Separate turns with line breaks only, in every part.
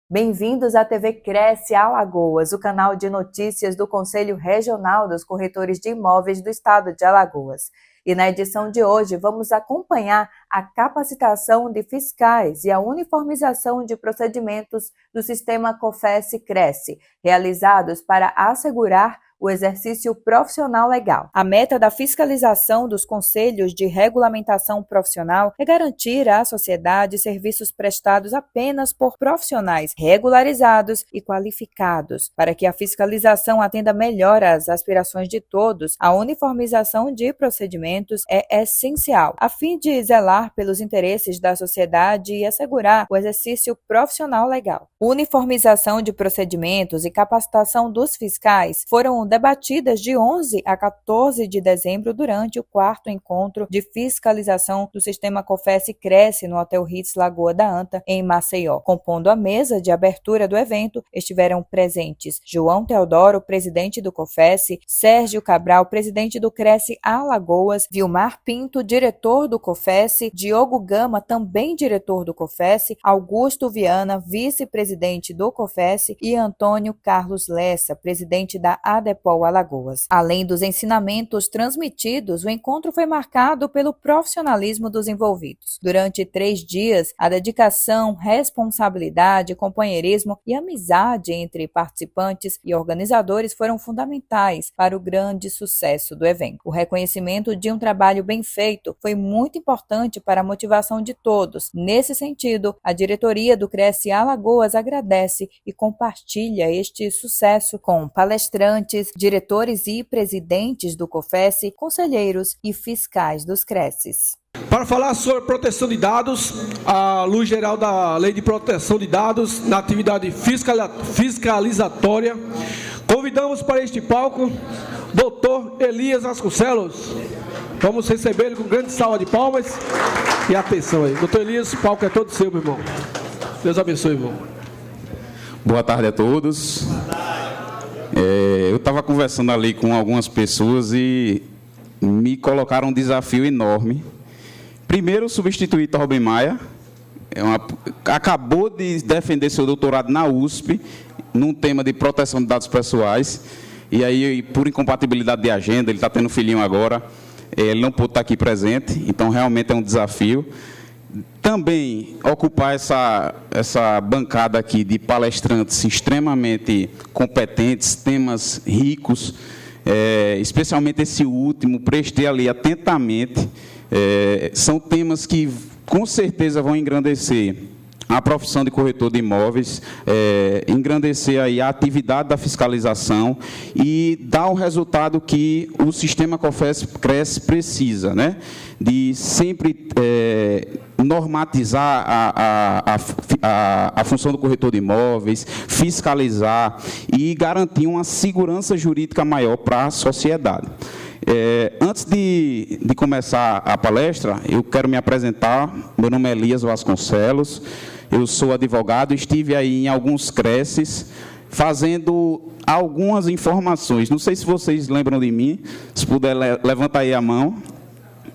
Bem-vindos à TV Cresce Alagoas, o canal de notícias do Conselho Regional dos Corretores de Imóveis do Estado de Alagoas. E na edição de hoje vamos acompanhar a capacitação de fiscais e a uniformização de procedimentos do sistema COFES-Cresce, realizados para assegurar o exercício profissional legal. A meta da fiscalização dos conselhos de regulamentação profissional é garantir à sociedade serviços prestados apenas por profissionais regularizados e qualificados. Para que a fiscalização atenda melhor às aspirações de todos, a uniformização de procedimentos é essencial, a fim de zelar pelos interesses da sociedade e assegurar o exercício profissional legal. Uniformização de procedimentos e capacitação dos fiscais foram debatidas de 11 a 14 de dezembro durante o 4º encontro de fiscalização do sistema COFES-Cresce no Hotel Ritz Lagoa da Anta, em Maceió. Compondo a mesa de abertura do evento, estiveram presentes João Teodoro, presidente do COFES, Sérgio Cabral, presidente do Cresce Alagoas, Vilmar Pinto, diretor do COFES, Diogo Gama, também diretor do COFES, Augusto Viana, vice-presidente do COFES e Antônio Carlos Lessa, presidente da ADEPOL Alagoas. Além dos ensinamentos transmitidos, o encontro foi marcado pelo profissionalismo dos envolvidos. Durante 3 dias, a dedicação, responsabilidade, companheirismo e amizade entre participantes e organizadores foram fundamentais para o grande sucesso do evento. O reconhecimento de um trabalho bem feito foi muito importante para a motivação de todos. Nesse sentido, a diretoria do Cresce Alagoas agradece e compartilha este sucesso com palestrantes, diretores e presidentes do COFES, conselheiros e fiscais dos Cresces.
Para falar sobre proteção de dados, a luz geral da Lei de Proteção de Dados na atividade fiscalizatória, convidamos para este palco Dr. Elias Vasconcelos. Vamos receber ele com grande salva de palmas e atenção aí. Dr. Elias, o palco é todo seu, meu irmão. Deus abençoe, irmão.
Boa tarde a todos. Eu estava conversando ali com algumas pessoas e me colocaram um desafio enorme. Primeiro, substituir Torben Maia, acabou de defender seu doutorado na USP, num tema de proteção de dados pessoais, e aí, por incompatibilidade de agenda, ele está tendo filhinho agora, ele não pôde estar aqui presente, então realmente é um desafio. Também ocupar essa bancada aqui de palestrantes extremamente competentes, temas ricos, especialmente esse último, prestei ali atentamente, são temas que com certeza vão engrandecer a profissão de corretor de imóveis, engrandecer aí a atividade da fiscalização e dar o resultado que o sistema COFES-Cresce precisa, né? De sempre normatizar a função do corretor de imóveis, fiscalizar e garantir uma segurança jurídica maior para a sociedade. Antes de começar a palestra, eu quero me apresentar. Meu nome é Elias Vasconcelos, eu sou advogado, estive aí em alguns Cresces, fazendo algumas informações. Não sei se vocês lembram de mim, se puder, levanta aí a mão.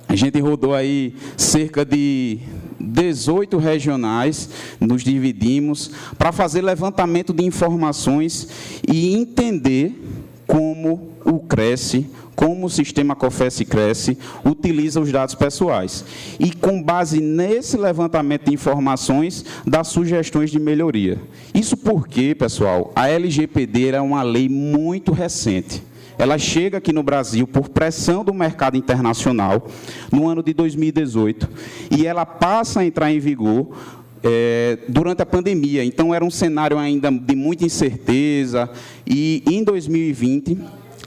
A gente rodou aí cerca de 18 regionais, nos dividimos, para fazer levantamento de informações e entender como o Cresce, como o sistema COFES-Cresce utiliza os dados pessoais. E, com base nesse levantamento de informações, dá sugestões de melhoria. Isso porque, pessoal, a LGPD é uma lei muito recente. Ela chega aqui no Brasil por pressão do mercado internacional no ano de 2018 e ela passa a entrar em vigor durante a pandemia. Então, era um cenário ainda de muita incerteza e, em 2020,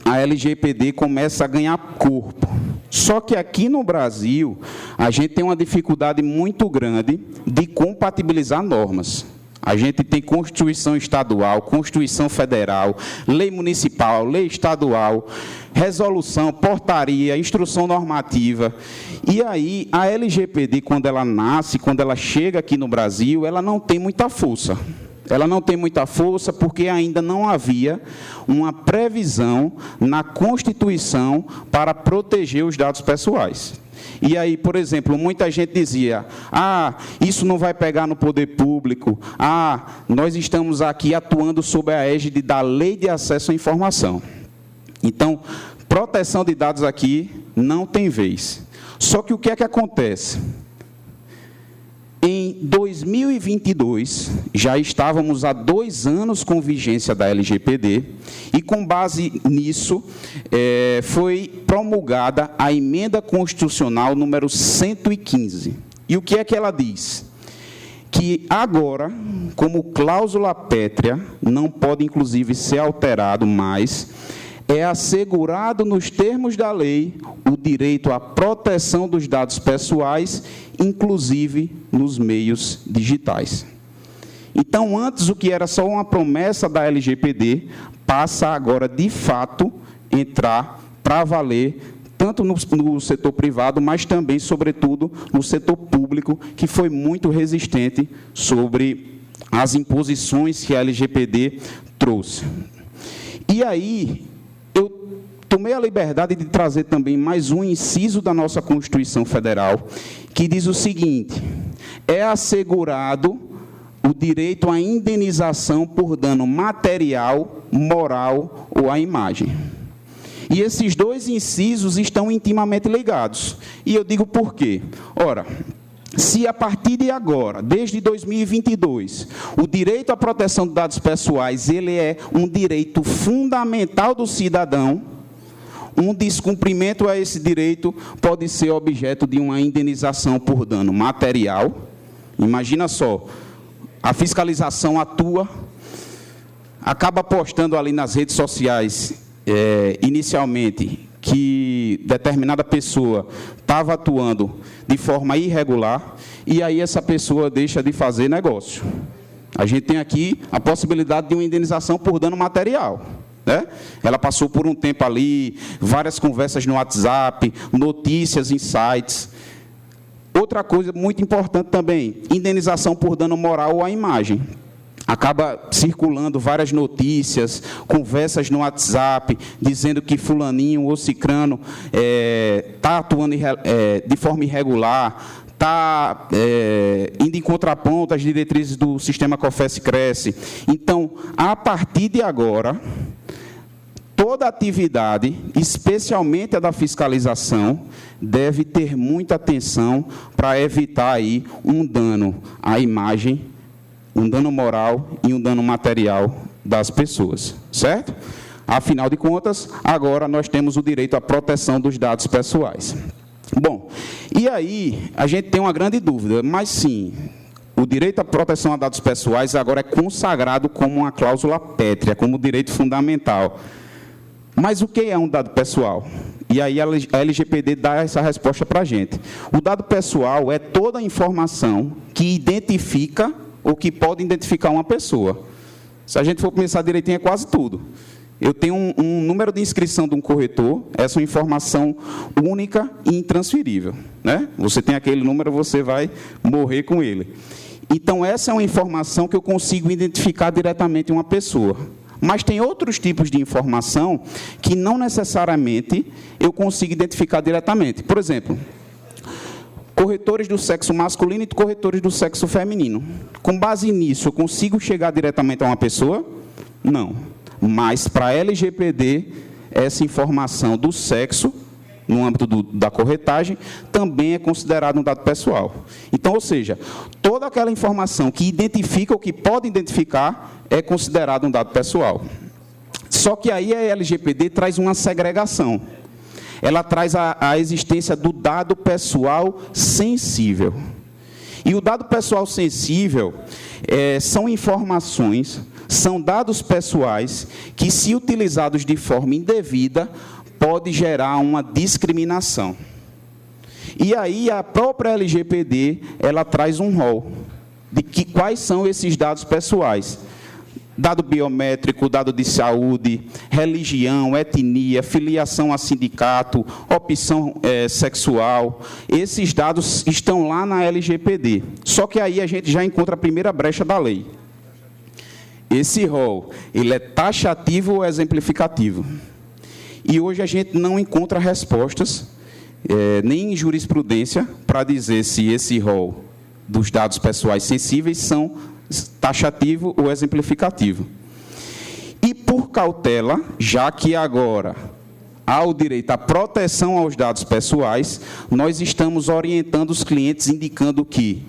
a LGPD começa a ganhar corpo. Só que aqui no Brasil, a gente tem uma dificuldade muito grande de compatibilizar normas. A gente tem Constituição Estadual, Constituição Federal, Lei Municipal, Lei Estadual, resolução, portaria, instrução normativa. E aí, a LGPD, quando ela nasce, quando ela chega aqui no Brasil, ela não tem muita força. Ela não tem muita força porque ainda não havia uma previsão na Constituição para proteger os dados pessoais. E aí, por exemplo, muita gente dizia, isso não vai pegar no poder público, nós estamos aqui atuando sob a égide da Lei de Acesso à Informação. Então, proteção de dados aqui não tem vez. Só que o que é que acontece? Em 2022, já estávamos há 2 anos com vigência da LGPD, e com base nisso, foi promulgada a Emenda Constitucional número 115. E o que é que ela diz? Que agora, como cláusula pétrea, não pode inclusive ser alterado mais, é assegurado nos termos da lei o direito à proteção dos dados pessoais, inclusive nos meios digitais. Então, antes, o que era só uma promessa da LGPD, passa agora, de fato, entrar para valer, tanto no setor privado, mas também, sobretudo, no setor público, que foi muito resistente sobre as imposições que a LGPD trouxe. E aí, eu tomei a liberdade de trazer também mais um inciso da nossa Constituição Federal, que diz o seguinte: é assegurado o direito à indenização por dano material, moral ou à imagem. E esses 2 incisos estão intimamente ligados. E eu digo por quê? Ora, se a partir de agora, desde 2022, o direito à proteção de dados pessoais, ele é um direito fundamental do cidadão, um descumprimento a esse direito pode ser objeto de uma indenização por dano material. Imagina só, a fiscalização atua, acaba postando ali nas redes sociais, inicialmente, que determinada pessoa estava atuando de forma irregular, e aí essa pessoa deixa de fazer negócio. A gente tem aqui a possibilidade de uma indenização por dano material, né? Ela passou por um tempo ali, várias conversas no WhatsApp, notícias em sites. Outra coisa muito importante também, indenização por dano moral à imagem. Acaba circulando várias notícias, conversas no WhatsApp, dizendo que fulaninho ou cicrano está atuando de forma irregular, está indo em contraponto às diretrizes do sistema COFES-Cresce. Então, a partir de agora, toda atividade, especialmente a da fiscalização, deve ter muita atenção para evitar aí um dano à imagem, um dano moral e um dano material das pessoas, certo? Afinal de contas, agora nós temos o direito à proteção dos dados pessoais. Bom, e aí a gente tem uma grande dúvida, mas sim, o direito à proteção a dados pessoais agora é consagrado como uma cláusula pétrea, como direito fundamental. Mas o que é um dado pessoal? E aí a LGPD dá essa resposta para a gente. O dado pessoal é toda a informação que identifica ou que pode identificar uma pessoa. Se a gente for pensar direitinho, é quase tudo. Eu tenho um número de inscrição de um corretor, essa é uma informação única e intransferível, né? Você tem aquele número, você vai morrer com ele. Então, essa é uma informação que eu consigo identificar diretamente uma pessoa. Mas tem outros tipos de informação que não necessariamente eu consigo identificar diretamente. Por exemplo, corretores do sexo masculino e corretores do sexo feminino. Com base nisso, eu consigo chegar diretamente a uma pessoa? Não. Mas, para a LGPD, essa informação do sexo, no âmbito da corretagem, também é considerado um dado pessoal. Então, ou seja, toda aquela informação que identifica ou que pode identificar é considerado um dado pessoal. Só que aí a LGPD traz uma segregação. Ela traz a existência do dado pessoal sensível. E o dado pessoal sensível são informações, são dados pessoais que, se utilizados de forma indevida, pode gerar uma discriminação. E aí a própria LGPD, ela traz um rol de quais são esses dados pessoais. Dado biométrico, dado de saúde, religião, etnia, filiação a sindicato, opção sexual. Esses dados estão lá na LGPD. Só que aí a gente já encontra a primeira brecha da lei. esse rol, ele é taxativo ou exemplificativo? E hoje a gente não encontra respostas, nem em jurisprudência, para dizer se esse rol dos dados pessoais sensíveis são taxativo ou exemplificativo. E por cautela, já que agora há o direito à proteção aos dados pessoais, nós estamos orientando os clientes, indicando que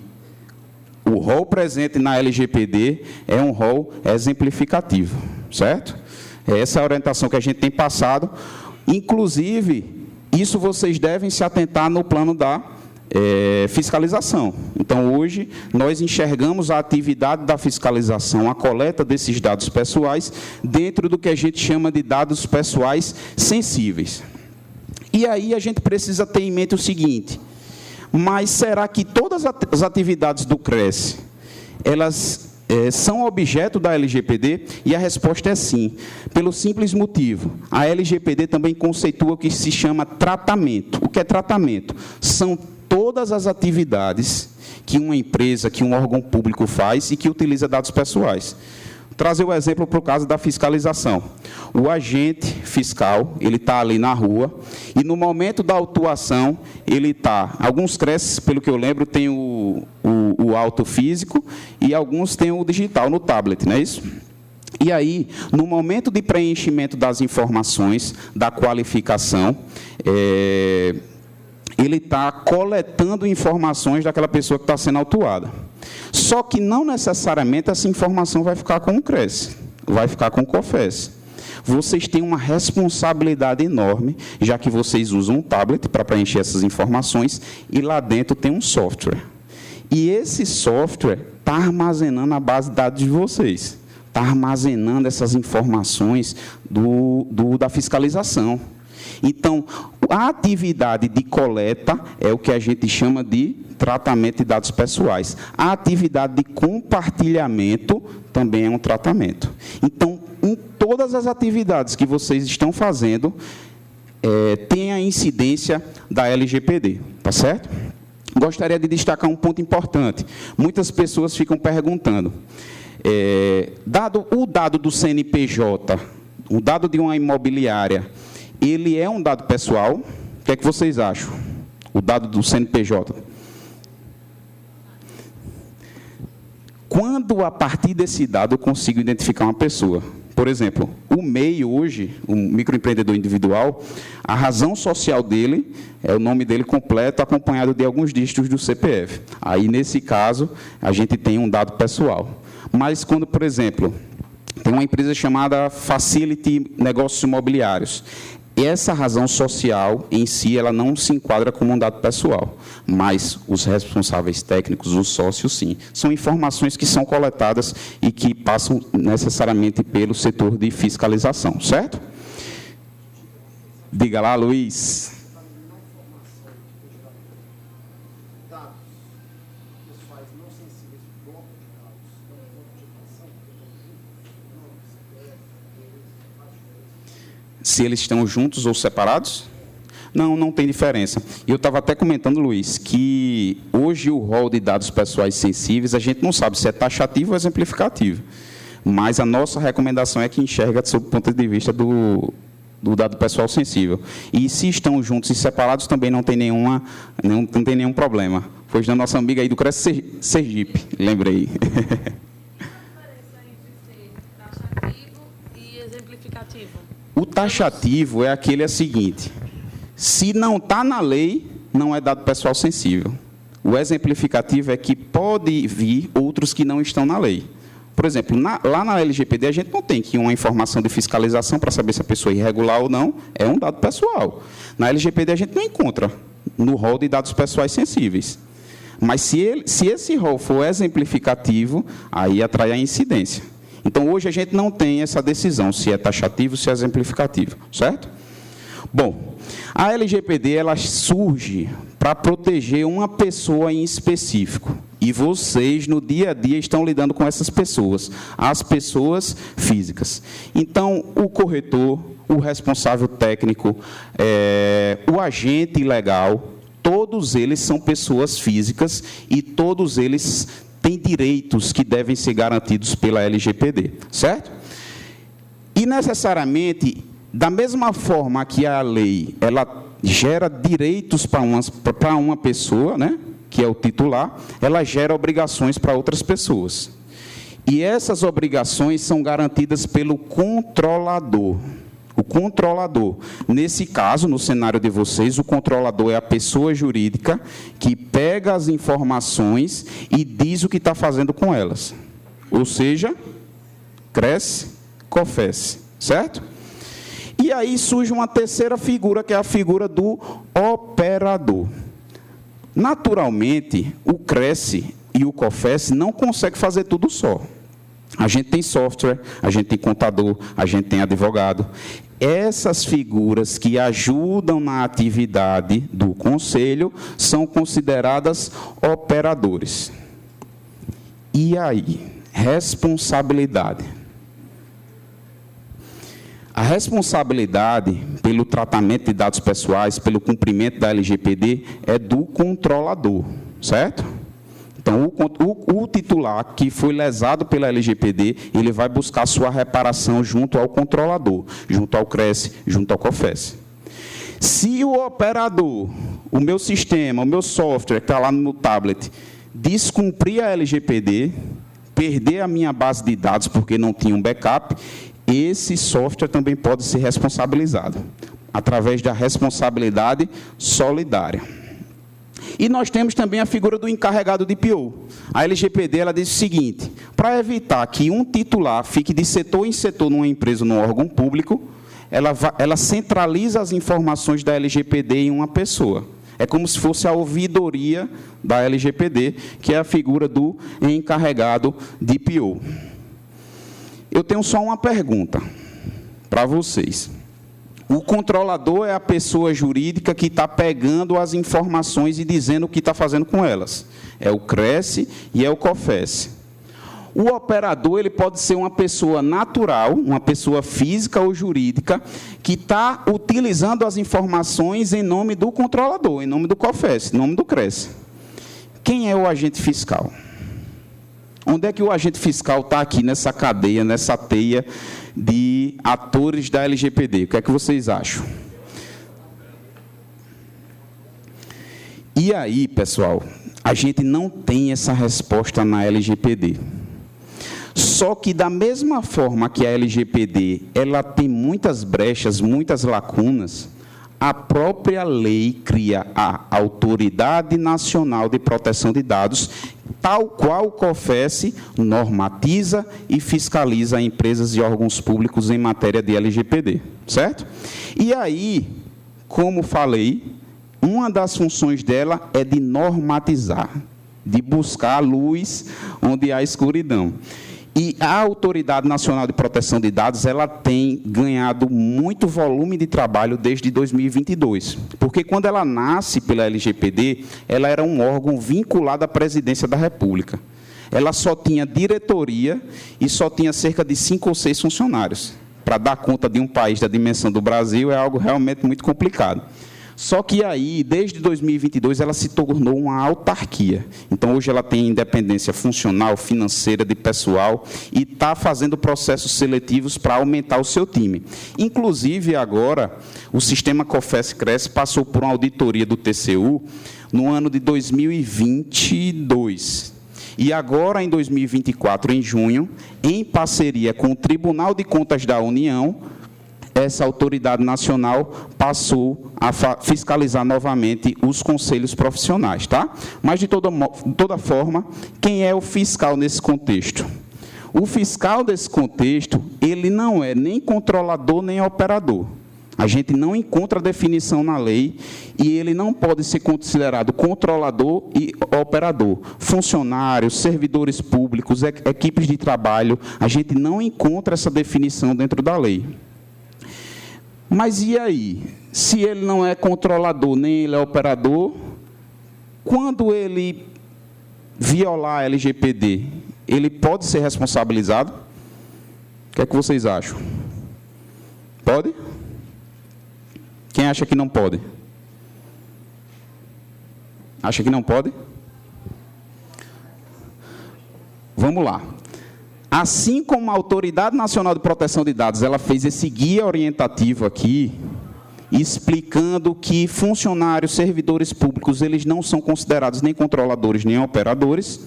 o rol presente na LGPD é um rol exemplificativo, certo? Essa é a orientação que a gente tem passado. Inclusive, isso vocês devem se atentar no plano da fiscalização. Então, hoje, nós enxergamos a atividade da fiscalização, a coleta desses dados pessoais, dentro do que a gente chama de dados pessoais sensíveis. E aí a gente precisa ter em mente o seguinte: mas será que todas as atividades do CRES, elas são objeto da LGPD? E a resposta é sim, pelo simples motivo: a LGPD também conceitua o que se chama tratamento. O que é tratamento? São todas as atividades que uma empresa, que um órgão público faz e que utiliza dados pessoais. Vou trazer o exemplo para o caso da fiscalização. O agente fiscal, ele está ali na rua, e no momento da autuação, ele está... Alguns CRES, pelo que eu lembro, tem o auto físico, e alguns têm o digital, no tablet, não é isso? E aí, no momento de preenchimento das informações, da qualificação, ele está coletando informações daquela pessoa que está sendo autuada. Só que não necessariamente essa informação vai ficar com o CRES, vai ficar com o COFES. Vocês têm uma responsabilidade enorme, já que vocês usam um tablet para preencher essas informações, e lá dentro tem um software. E esse software está armazenando a base de dados de vocês, está armazenando essas informações da fiscalização. Então, a atividade de coleta é o que a gente chama de tratamento de dados pessoais. A atividade de compartilhamento também é um tratamento. Então, em todas as atividades que vocês estão fazendo, tem a incidência da LGPD, tá certo? Gostaria de destacar um ponto importante. Muitas pessoas ficam perguntando, o dado do CNPJ, o dado de uma imobiliária, ele é um dado pessoal? O que é que vocês acham? O dado do CNPJ. Quando, a partir desse dado, eu consigo identificar uma pessoa? Por exemplo, o MEI hoje, o microempreendedor individual, a razão social dele é o nome dele completo, acompanhado de alguns dígitos do CPF. Aí, nesse caso, a gente tem um dado pessoal. Mas quando, por exemplo, tem uma empresa chamada Facility Negócios Imobiliários, essa razão social, em si, ela não se enquadra como um dado pessoal, mas os responsáveis técnicos, os sócios, sim. São informações que são coletadas e que passam necessariamente pelo setor de fiscalização, certo? Diga lá, Luiz. Se eles estão juntos ou separados? Não, não tem diferença. Eu estava até comentando, Luiz, que hoje o rol de dados pessoais sensíveis, a gente não sabe se é taxativo ou exemplificativo. Mas a nossa recomendação é que enxerga sob o ponto de vista do dado pessoal sensível. E se estão juntos e separados, também não tem nenhum problema. Foi da nossa amiga aí do CRES Sergipe, lembrei. O taxativo é aquele seguinte: se não está na lei, não é dado pessoal sensível. O exemplificativo é que pode vir outros que não estão na lei. Por exemplo, lá na LGPD, a gente não tem que uma informação de fiscalização para saber se a pessoa é irregular ou não, é um dado pessoal. Na LGPD, a gente não encontra no rol de dados pessoais sensíveis. Mas se esse rol for exemplificativo, aí atrai a incidência. Então, hoje a gente não tem essa decisão, se é taxativo, se é exemplificativo, certo? Bom, a LGPD, ela surge para proteger uma pessoa em específico. E vocês, no dia a dia, estão lidando com essas pessoas, as pessoas físicas. Então, o corretor, o responsável técnico, o agente legal, todos eles são pessoas físicas e todos eles têm direitos que devem ser garantidos pela LGPD, certo? E, necessariamente, da mesma forma que a lei ela gera direitos para uma pessoa, né, que é o titular, ela gera obrigações para outras pessoas. E essas obrigações são garantidas pelo controlador. O controlador, nesse caso, no cenário de vocês, o controlador é a pessoa jurídica que pega as informações e diz o que está fazendo com elas. Ou seja, cresce, COFES, certo? E aí surge uma terceira figura, que é a figura do operador. Naturalmente, o CRESE e o COFES não conseguem fazer tudo só. A gente tem software, a gente tem contador, a gente tem advogado. Essas figuras que ajudam na atividade do conselho são consideradas operadores. E aí, responsabilidade. A responsabilidade pelo tratamento de dados pessoais, pelo cumprimento da LGPD, é do controlador, certo? Então, o titular que foi lesado pela LGPD, ele vai buscar sua reparação junto ao controlador, junto ao CRESE, junto ao COFES. Se o operador, o meu sistema, o meu software que está lá no meu tablet, descumprir a LGPD, perder a minha base de dados porque não tinha um backup, esse software também pode ser responsabilizado, através da responsabilidade solidária. E nós temos também a figura do encarregado de PO. A LGPD ela diz o seguinte: para evitar que um titular fique de setor em setor numa empresa ou num órgão público, ela centraliza as informações da LGPD em uma pessoa. É como se fosse a ouvidoria da LGPD, que é a figura do encarregado de PO. Eu tenho só uma pergunta para vocês. O controlador é a pessoa jurídica que está pegando as informações e dizendo o que está fazendo com elas. É o CRESE e é o COFES. O operador ele pode ser uma pessoa natural, uma pessoa física ou jurídica, que está utilizando as informações em nome do controlador, em nome do COFES, em nome do CRESE. Quem é o agente fiscal? Onde é que o agente fiscal está aqui nessa cadeia, nessa teia de atores da LGPD? O que é que vocês acham? E aí, pessoal, a gente não tem essa resposta na LGPD. Só que, da mesma forma que a LGPD ela tem muitas brechas, muitas lacunas, a própria lei cria a Autoridade Nacional de Proteção de Dados, tal qual o COFES normatiza e fiscaliza empresas e órgãos públicos em matéria de LGPD, certo? E aí, como falei, uma das funções dela é de normatizar, de buscar luz onde há escuridão. E a Autoridade Nacional de Proteção de Dados, ela tem ganhado muito volume de trabalho desde 2022. Porque quando ela nasce pela LGPD, ela era um órgão vinculado à Presidência da República. Ela só tinha diretoria e só tinha cerca de 5 ou 6 funcionários. Para dar conta de um país da dimensão do Brasil é algo realmente muito complicado. Só que aí, desde 2022, ela se tornou uma autarquia. Então, hoje ela tem independência funcional, financeira, de pessoal, e está fazendo processos seletivos para aumentar o seu time. Inclusive, agora, o sistema COFES-CRESE passou por uma auditoria do TCU no ano de 2022. E agora, em 2024, em junho, em parceria com o Tribunal de Contas da União, essa autoridade nacional passou a fiscalizar novamente os conselhos profissionais, tá? Mas, de toda forma, quem é o fiscal nesse contexto? O fiscal desse contexto, ele não é nem controlador nem operador. A gente não encontra definição na lei e ele não pode ser considerado controlador e operador. Funcionários, servidores públicos, equipes de trabalho, a gente não encontra essa definição dentro da lei. Mas e aí? Se ele não é controlador, nem ele é operador, quando ele violar a LGPD, ele pode ser responsabilizado? O que é que vocês acham? Pode? Quem acha que não pode? Acha que não pode? Vamos lá. Assim como a Autoridade Nacional de Proteção de Dados, ela fez esse guia orientativo aqui, explicando que funcionários, servidores públicos, eles não são considerados nem controladores, nem operadores.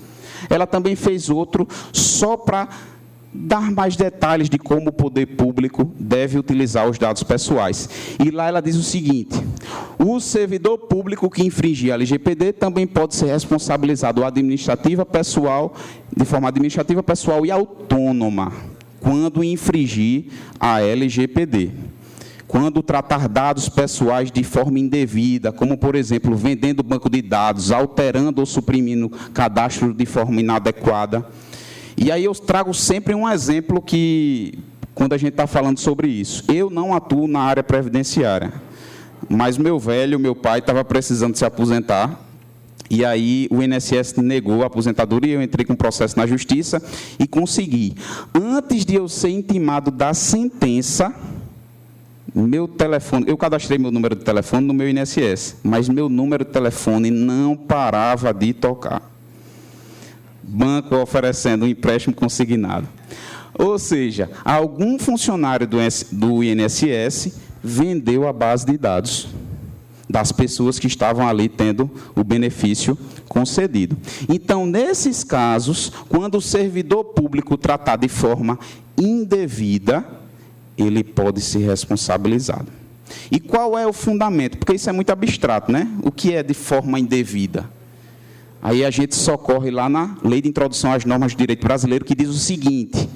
Ela também fez outro só para dar mais detalhes de como o poder público deve utilizar os dados pessoais. E lá ela diz o seguinte: o servidor público que infringir a LGPD também pode ser responsabilizado de forma administrativa, pessoal e autônoma, quando infringir a LGPD. Quando tratar dados pessoais de forma indevida, como, por exemplo, vendendo banco de dados, alterando ou suprimindo cadastro de forma inadequada. E aí eu trago sempre um exemplo que, quando a gente está falando sobre isso, eu não atuo na área previdenciária, mas meu pai estava precisando se aposentar, e aí o INSS negou a aposentadoria, eu entrei com um processo na justiça e consegui. Antes de eu ser intimado da sentença, meu telefone, eu cadastrei meu número de telefone no meu INSS, mas meu número de telefone não parava de tocar. Banco oferecendo um empréstimo consignado. Ou seja, algum funcionário do INSS vendeu a base de dados das pessoas que estavam ali tendo o benefício concedido. Então, nesses casos, quando o servidor público tratar de forma indevida, ele pode ser responsabilizado. E qual é o fundamento? Porque isso é muito abstrato, né? O que é de forma indevida? Aí a gente socorre lá na Lei de Introdução às Normas de Direito Brasileiro, que diz o seguinte: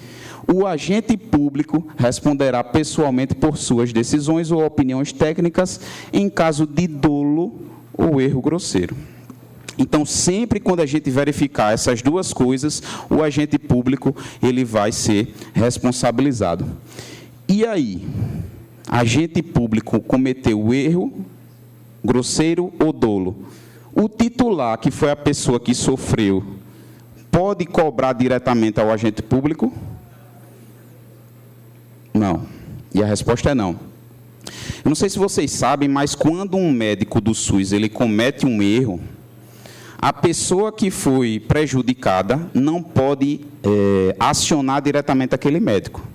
o agente público responderá pessoalmente por suas decisões ou opiniões técnicas em caso de dolo ou erro grosseiro. Então, sempre quando a gente verificar essas duas coisas, o agente público ele vai ser responsabilizado. E aí, agente público cometeu erro grosseiro ou dolo? O titular, que foi a pessoa que sofreu, pode cobrar diretamente ao agente público? Não. E a resposta é não. Eu não sei se vocês sabem, mas quando um médico do SUS ele comete um erro, a pessoa que foi prejudicada não pode acionar diretamente aquele médico.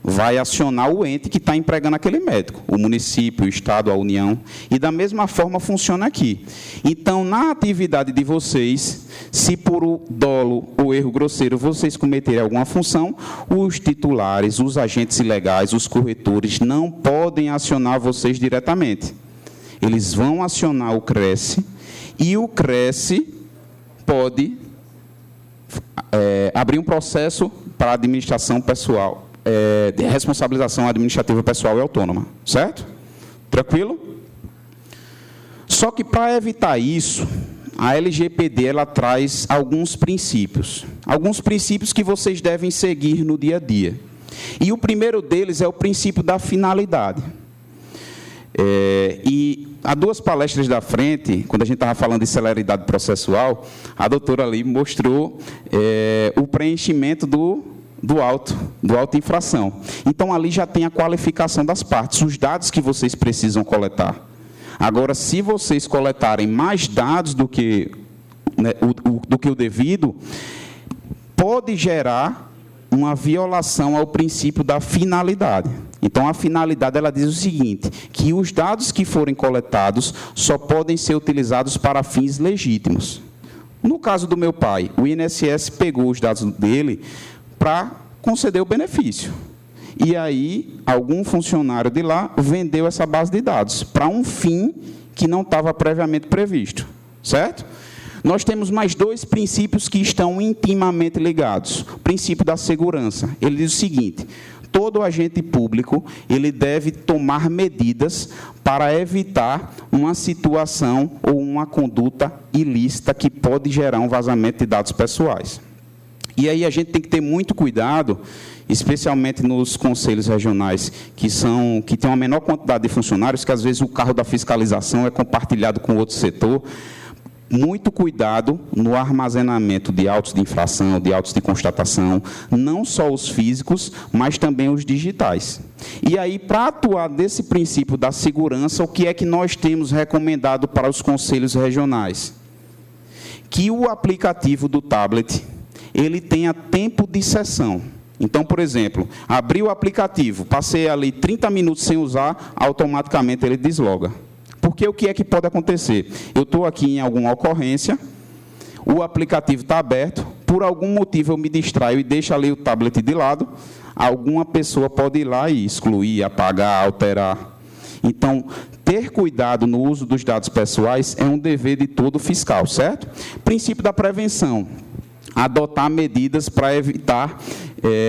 Vai acionar o ente que está empregando aquele médico, o município, o Estado, a União, e da mesma forma funciona aqui. Então, na atividade de vocês, se por dolo ou erro grosseiro vocês cometerem alguma função, os titulares, os agentes legais, os corretores não podem acionar vocês diretamente. Eles vão acionar o CRES, e o CRES pode abrir um processo para a administração pessoal, de responsabilização administrativa pessoal e autônoma, certo? Tranquilo? Só que para evitar isso, a LGPD ela traz alguns princípios que vocês devem seguir no dia a dia. E o primeiro deles é o princípio da finalidade. E há duas palestras da frente, quando a gente estava falando de celeridade processual, a doutora ali mostrou o preenchimento do auto infração. Então, ali já tem a qualificação das partes, os dados que vocês precisam coletar. Agora, se vocês coletarem mais dados do que o devido, pode gerar uma violação ao princípio da finalidade. Então, a finalidade ela diz o seguinte, que os dados que forem coletados só podem ser utilizados para fins legítimos. No caso do meu pai, o INSS pegou os dados dele para conceder o benefício. E aí, algum funcionário de lá vendeu essa base de dados para um fim que não estava previamente previsto, certo? Nós temos mais dois princípios que estão intimamente ligados. O princípio da segurança. Ele diz o seguinte: todo agente público ele deve tomar medidas para evitar uma situação ou uma conduta ilícita que pode gerar um vazamento de dados pessoais. E aí a gente tem que ter muito cuidado, especialmente nos conselhos regionais, que têm uma menor quantidade de funcionários, que às vezes o carro da fiscalização é compartilhado com outro setor. Muito cuidado no armazenamento de autos de infração, de autos de constatação, não só os físicos, mas também os digitais. E aí, para atuar desse princípio da segurança, o que é que nós temos recomendado para os conselhos regionais? Que o aplicativo do tablet ele tenha tempo de sessão. Então, por exemplo, abri o aplicativo, passei ali 30 minutos sem usar, automaticamente ele desloga. Porque o que é que pode acontecer? Eu estou aqui em alguma ocorrência, o aplicativo está aberto, por algum motivo eu me distraio e deixo ali o tablet de lado, alguma pessoa pode ir lá e excluir, apagar, alterar. Então, ter cuidado no uso dos dados pessoais é um dever de todo fiscal, certo? Princípio da prevenção. Adotar medidas para evitar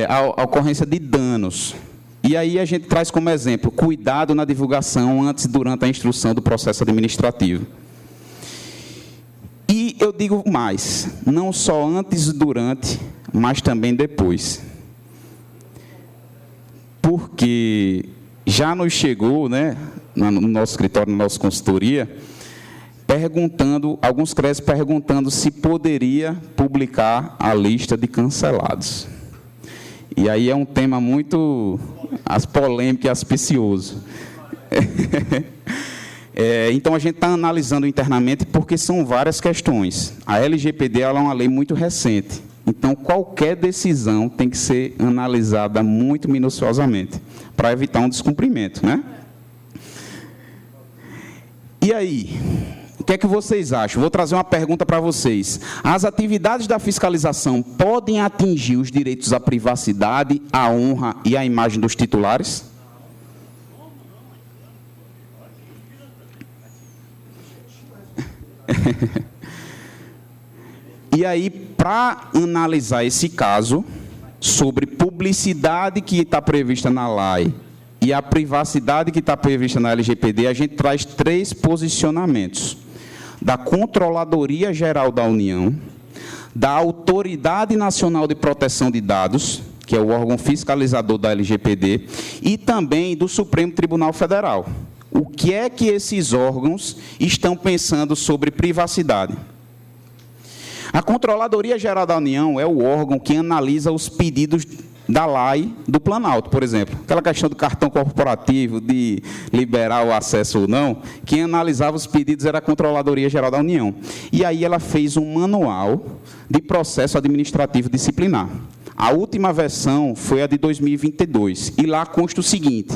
a ocorrência de danos. E aí a gente traz como exemplo, cuidado na divulgação antes e durante a instrução do processo administrativo. E eu digo mais, não só antes e durante, mas também depois. Porque já nos chegou, né, no nosso escritório, na nossa consultoria, alguns CREAs perguntando se poderia publicar a lista de cancelados. E aí é um tema muito polêmico e auspicioso. Então, a gente está analisando internamente porque são várias questões. A LGPD ela é uma lei muito recente. Então, qualquer decisão tem que ser analisada muito minuciosamente para evitar um descumprimento, né? E aí, o que é que vocês acham? Vou trazer uma pergunta para vocês. As atividades da fiscalização podem atingir os direitos à privacidade, à honra e à imagem dos titulares? E aí, para analisar esse caso, sobre publicidade que está prevista na lei e a privacidade que está prevista na LGPD, a gente traz 3 posicionamentos. Da Controladoria Geral da União, da Autoridade Nacional de Proteção de Dados, que é o órgão fiscalizador da LGPD, e também do Supremo Tribunal Federal. O que é que esses órgãos estão pensando sobre privacidade? A Controladoria Geral da União é o órgão que analisa os pedidos da lei do Planalto, por exemplo. Aquela questão do cartão corporativo, de liberar o acesso ou não, quem analisava os pedidos era a Controladoria Geral da União. E aí ela fez um manual de processo administrativo disciplinar. A última versão foi a de 2022, e lá consta o seguinte: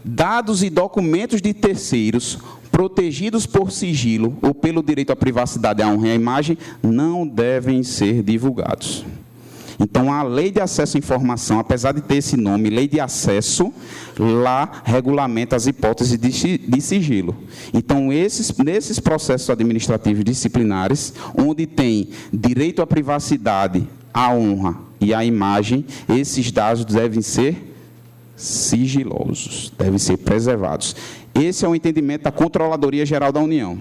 dados e documentos de terceiros protegidos por sigilo ou pelo direito à privacidade, à honra e à imagem não devem ser divulgados. Então, a Lei de Acesso à Informação, apesar de ter esse nome, Lei de Acesso, lá regulamenta as hipóteses de sigilo. Então, nesses processos administrativos disciplinares, onde tem direito à privacidade, à honra e à imagem, esses dados devem ser sigilosos, devem ser preservados. Esse é o entendimento da Controladoria Geral da União.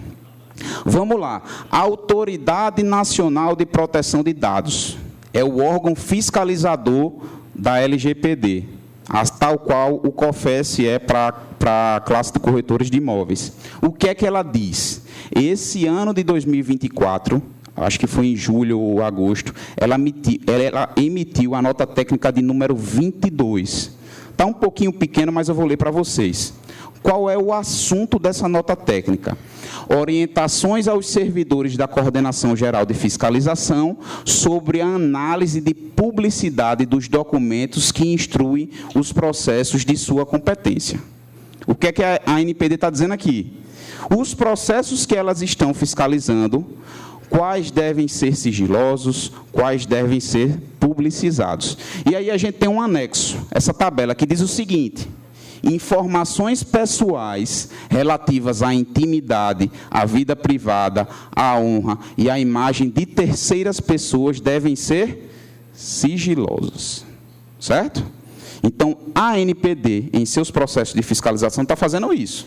Vamos lá. A Autoridade Nacional de Proteção de Dados é o órgão fiscalizador da LGPD, tal qual o COFES é para a classe de corretores de imóveis. O que é que ela diz? Esse ano de 2024, acho que foi em julho ou agosto, ela emitiu a nota técnica de número 22. Está um pouquinho pequeno, mas eu vou ler para vocês. Qual é o assunto dessa nota técnica? Orientações aos servidores da Coordenação Geral de Fiscalização sobre a análise de publicidade dos documentos que instruem os processos de sua competência. O que é que a ANPD está dizendo aqui? Os processos que elas estão fiscalizando, quais devem ser sigilosos, quais devem ser publicizados. E aí a gente tem um anexo, essa tabela, que diz o seguinte: informações pessoais relativas à intimidade, à vida privada, à honra e à imagem de terceiras pessoas devem ser sigilosas. Certo? Então, a ANPD, em seus processos de fiscalização, está fazendo isso.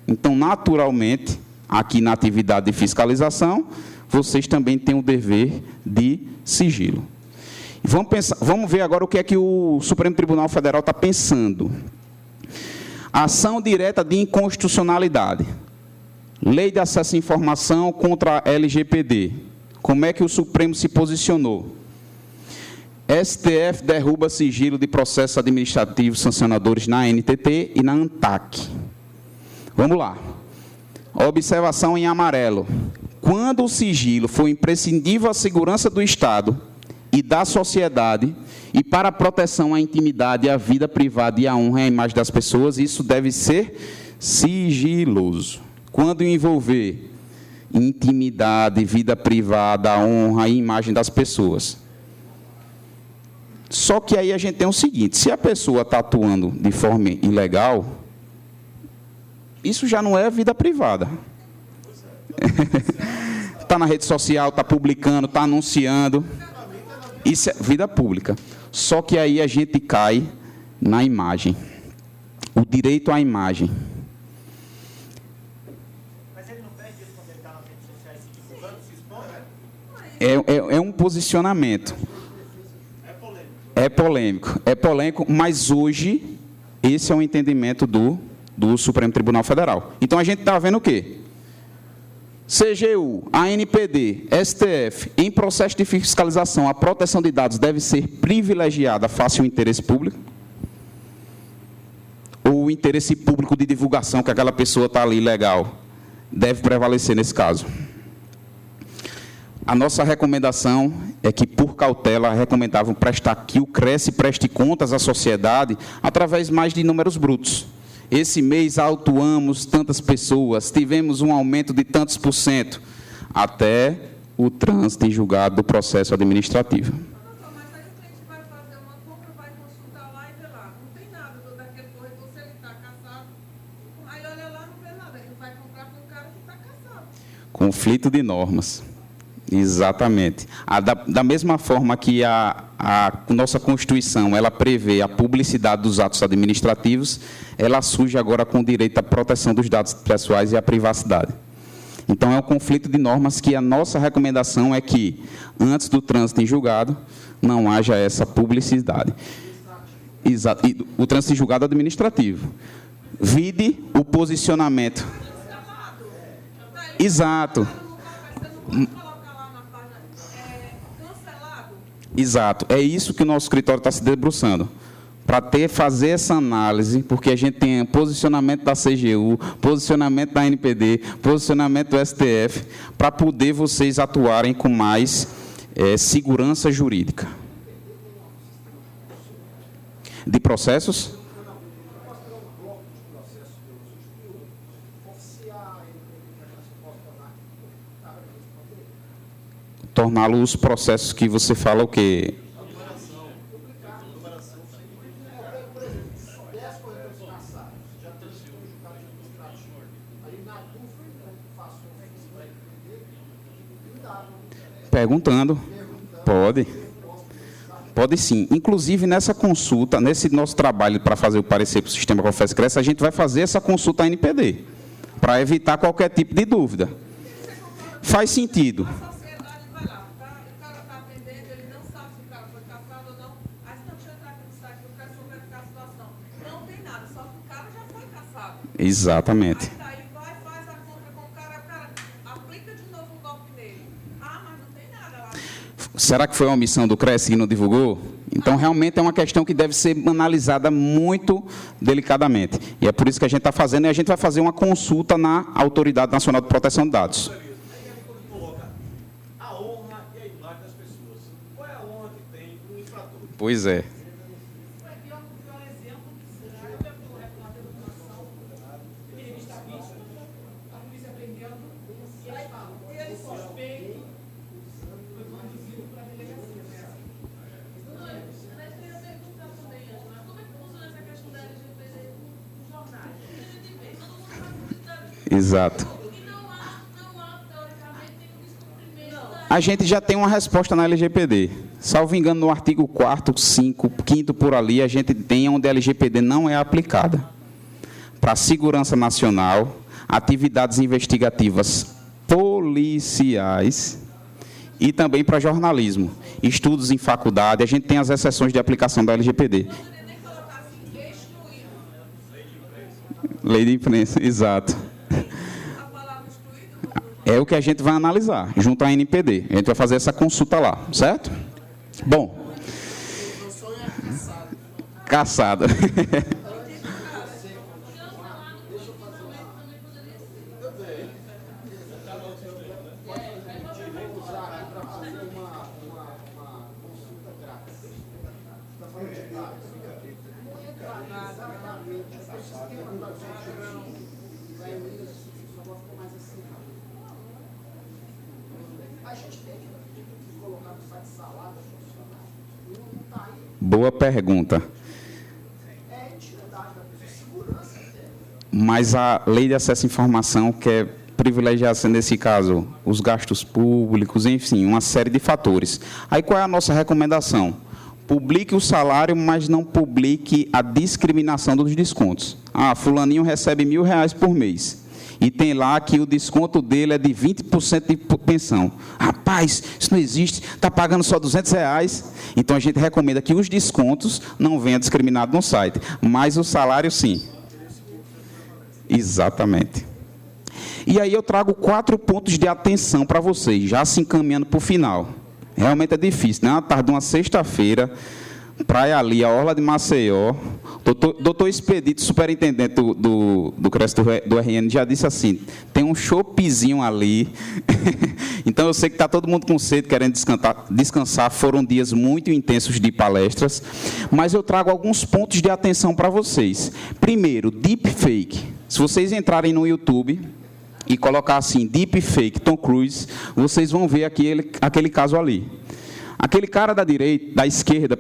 Então, naturalmente, aqui na atividade de fiscalização, vocês também têm o dever de sigilo. Vamos ver agora o que é que o Supremo Tribunal Federal está pensando. Ação direta de inconstitucionalidade. Lei de acesso à informação contra a LGPD. Como é que o Supremo se posicionou? STF derruba sigilo de processos administrativos sancionadores na NTT e na ANTAC. Vamos lá. Observação em amarelo. Quando o sigilo for imprescindível à segurança do Estado e da sociedade, e para a proteção à intimidade, à vida privada e à honra e à imagem das pessoas, isso deve ser sigiloso. Quando envolver intimidade, vida privada, honra e imagem das pessoas. Só que aí a gente tem o seguinte, se a pessoa está atuando de forma ilegal, isso já não é vida privada. Está na rede social, está publicando, está anunciando. Isso é vida pública. Só que aí a gente cai na imagem. O direito à imagem.
Mas ele não perde isso quando ele está nas redes sociais se divulgando, se expondo?
É um posicionamento. É polêmico, mas hoje esse é o entendimento do Supremo Tribunal Federal. Então a gente está vendo o quê? CGU, ANPD, STF, em processo de fiscalização, a proteção de dados deve ser privilegiada face ao interesse público? Ou o interesse público de divulgação que aquela pessoa está ali legal deve prevalecer nesse caso? A nossa recomendação é que, por cautela, recomendavam prestar que o CRES preste contas à sociedade através mais de números brutos. Esse mês autuamos tantas pessoas, tivemos um aumento de tantos por cento, até o trânsito em julgado do processo administrativo.
Mas aí o cliente vai fazer uma compra, vai consultar lá e vê lá. Não tem nada daquele corretor, se ele está caçado. Aí olha lá, não vê nada. Ele vai comprar com o cara que está caçado.
Conflito de normas. Exatamente. Da mesma forma que a nossa Constituição ela prevê a publicidade dos atos administrativos, ela surge agora com o direito à proteção dos dados pessoais e à privacidade. Então, é um conflito de normas que a nossa recomendação é que, antes do trânsito em julgado, não haja essa publicidade. Exato. E o trânsito em julgado administrativo. Vide o posicionamento. Exato. Exato, é isso que o nosso escritório está se debruçando, para fazer essa análise, porque a gente tem posicionamento da CGU, posicionamento da ANPD, posicionamento do STF, para poder vocês atuarem com mais segurança jurídica. De processos? Torná-lo os processos que você fala o quê? Perguntando. Pode. Pode sim. Inclusive, nessa consulta, nesse nosso trabalho para fazer o parecer para o sistema Confess-Cresce, a gente vai fazer essa consulta à NPD, para evitar qualquer tipo de dúvida. Faz sentido. Exatamente.
Aí vai, faz a compra com o cara, aplica de novo um golpe nele. Ah, mas não tem nada lá.
Será que foi uma omissão do CRES que não divulgou? Então, realmente é uma questão que deve ser analisada muito delicadamente. E é por isso que a gente está fazendo, e a gente vai fazer uma consulta na Autoridade Nacional de Proteção de Dados.
A honra e a imagem das pessoas. Qual é a honra que tem um infrator?
Pois é. Exato. A gente já tem uma resposta na LGPD. Salvo engano, no artigo 4º, 5º por ali, a gente tem onde a LGPD não é aplicada. Para a segurança nacional, atividades investigativas policiais e também para jornalismo. Estudos em faculdade, a gente tem as exceções de aplicação da LGPD. Lei de imprensa, exato. É o que a gente vai analisar, junto à NPD. A gente vai fazer essa consulta lá, certo? Bom. Caçado. Boa pergunta. Mas a lei de acesso à informação quer privilegiar, nesse caso, os gastos públicos, enfim, uma série de fatores. Aí qual é a nossa recomendação? Publique o salário, mas não publique a discriminação dos descontos. Ah, fulaninho recebe R$1.000 por mês. E tem lá que o desconto dele é de 20% de pensão. Rapaz, isso não existe, está pagando só R$200. Então, a gente recomenda que os descontos não venham discriminados no site, mas o salário, sim. Exatamente. E aí eu trago 4 pontos de atenção para vocês, já se encaminhando para o final. Realmente é difícil, né? Uma tarde de uma sexta-feira, praia ali, a orla de Maceió. Doutor Expedito, superintendente do CRES do RN, já disse assim, tem um choppzinho ali. Então, eu sei que está todo mundo com sede, querendo descansar. Foram dias muito intensos de palestras. Mas eu trago alguns pontos de atenção para vocês. Primeiro, deepfake. Se vocês entrarem no YouTube e colocar assim, deepfake Tom Cruise, vocês vão ver aquele caso ali. Aquele cara da esquerda,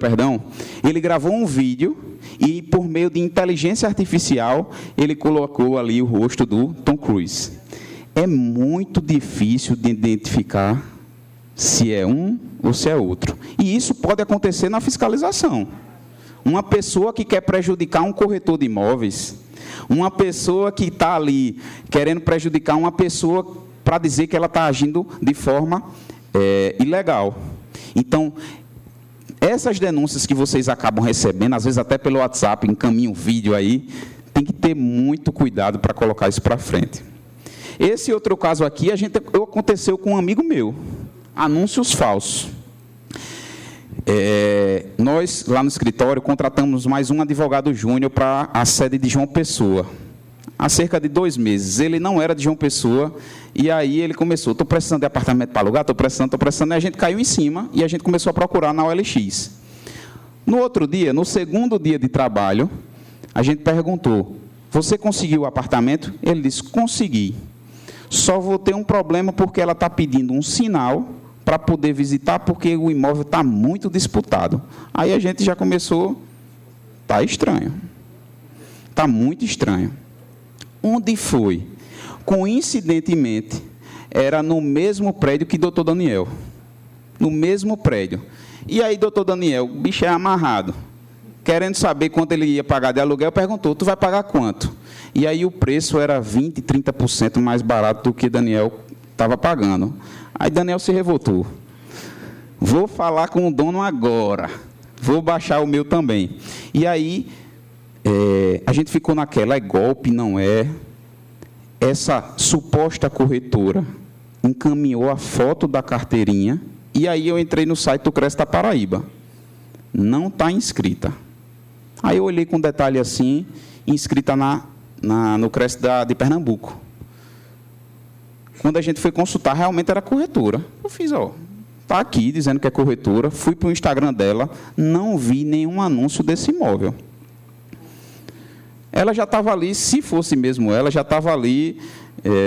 ele gravou um vídeo e, por meio de inteligência artificial, ele colocou ali o rosto do Tom Cruise. É muito difícil de identificar se é um ou se é outro. E isso pode acontecer na fiscalização. Uma pessoa que quer prejudicar um corretor de imóveis, uma pessoa que está ali querendo prejudicar uma pessoa para dizer que ela está agindo de forma ilegal. Então, essas denúncias que vocês acabam recebendo, às vezes até pelo WhatsApp, encaminha um vídeo aí, tem que ter muito cuidado para colocar isso para frente. Esse outro caso aqui, aconteceu com um amigo meu, anúncios falsos. Nós, lá no escritório, contratamos mais um advogado júnior para a sede de João Pessoa. Há cerca de 2 meses. Ele não era de João Pessoa, e aí ele começou, estou precisando de apartamento para alugar, estou precisando, e a gente caiu em cima, e a gente começou a procurar na OLX. No outro dia, no segundo dia de trabalho, a gente perguntou, você conseguiu o apartamento? Ele disse, consegui. Só vou ter um problema porque ela está pedindo um sinal para poder visitar, porque o imóvel está muito disputado. Aí a gente já começou, está estranho. Está muito estranho. Onde foi? Coincidentemente, era no mesmo prédio que doutor Daniel. No mesmo prédio. E aí, doutor Daniel, o bicho é amarrado. Querendo saber quanto ele ia pagar de aluguel, perguntou, tu vai pagar quanto? E aí o preço era 20%, 30% mais barato do que Daniel estava pagando. Aí Daniel se revoltou. Vou falar com o dono agora. Vou baixar o meu também. E aí, a gente ficou naquela, é golpe, não é? Essa suposta corretora encaminhou a foto da carteirinha, e aí eu entrei no site do CRES da Paraíba. Não está inscrita. Aí eu olhei com detalhe assim, inscrita no CRES de Pernambuco. Quando a gente foi consultar, realmente era corretora. Eu fiz, está aqui dizendo que é corretora, fui para o Instagram dela, não vi nenhum anúncio desse imóvel. Ela já estava ali, se fosse mesmo ela, já estava ali